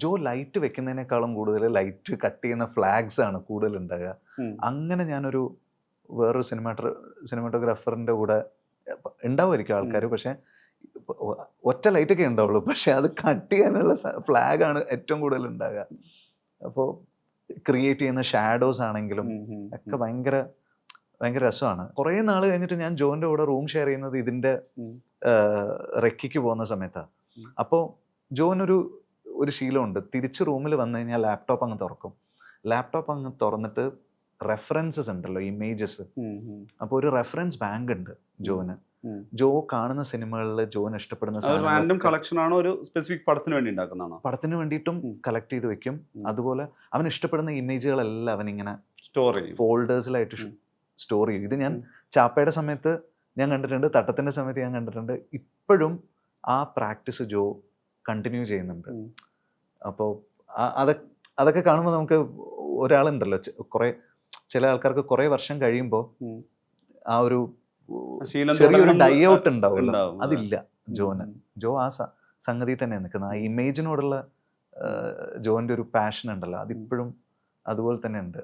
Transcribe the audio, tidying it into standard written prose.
ജോ light വെക്കുന്നതിനേക്കാളും കൂടുതൽ light cut ചെയ്യുന്ന flags ആണ് കൂടുതൽ ഉണ്ടാകുക. അങ്ങനെ ഞാനൊരു വേറൊരു സിനിമാറ്റോഗ്രാഫറിന്റെ കൂടെ ഉണ്ടാവുമായിരിക്കും ആൾക്കാർ, പക്ഷെ ഒറ്റ ലൈറ്റൊക്കെ ഉണ്ടാവുള്ളൂ, പക്ഷെ അത് കട്ട് ചെയ്യാനുള്ള ഫ്ലാഗ് ആണ് ഏറ്റവും കൂടുതൽ ഉണ്ടാകുക. അപ്പോൾ ക്രിയേറ്റ് ചെയ്യുന്ന ഷാഡോസ് ആണെങ്കിലും ഒക്കെ ഭയങ്കര ഭയങ്കര രസമാണ്. കുറേ നാൾ കഴിഞ്ഞിട്ട് ഞാൻ ജോന്റെ കൂടെ റൂം ഷെയർ ചെയ്യുന്നത് ഇതിന്റെ റെക്കിക്ക് പോകുന്ന സമയത്താണ്. അപ്പോൾ ജോനൊരു ശീലമുണ്ട്, തിരിച്ച് റൂമിൽ വന്നു കഴിഞ്ഞാൽ ലാപ്ടോപ്പ് അങ്ങ് തുറക്കും. ലാപ്ടോപ്പ് അങ്ങ് തുറന്നിട്ട് റെഫറൻസസ് ഉണ്ടല്ലോ, ഇമേജസ്. അപ്പോൾ ഒരു റെഫറൻസ് ബാങ്ക് ഉണ്ട് ജോന്. ജോ കാണുന്ന സിനിമകളിൽ ജോന് ഇഷ്ടപ്പെടുന്ന പടത്തിന് വേണ്ടിയിട്ടും കളക്ട് ചെയ്ത് വെക്കും. അതുപോലെ അവൻ ഇഷ്ടപ്പെടുന്ന ഇമേജുകളെല്ലാം അവൻ ഇങ്ങനെ ഫോൾഡേഴ്സിലായിട്ട് സ്റ്റോർ ചെയ്യും. ഇത് ഞാൻ ചാപ്പയുടെ സമയത്ത് ഞാൻ കണ്ടിട്ടുണ്ട്, തട്ടത്തിന്റെ സമയത്ത് ഞാൻ കണ്ടിട്ടുണ്ട്. ഇപ്പോഴും ആ പ്രാക്ടീസ് ജോ കണ്ടിന്യൂ ചെയ്യുന്നുണ്ട്. അപ്പോൾ അതൊക്കെ കാണുമ്പോൾ നമുക്ക് ഒരാളുണ്ടല്ലോ, ചില ആൾക്കാർക്ക് കുറെ വർഷം കഴിയുമ്പോൾ ആ ഒരു ചെറിയൊരു ഡൈ ഔട്ട് ഉണ്ടാവുമല്ലോ, അതില്ല ജോന്. ജോ ആ സംഗതി തന്നെ നിൽക്കുന്നത്. ആ ഇമേജിനോടുള്ള ജോന്റെ ഒരു പാഷൻ ഉണ്ടല്ലോ, അതിപ്പോഴും അതുപോലെ തന്നെ ഉണ്ട്.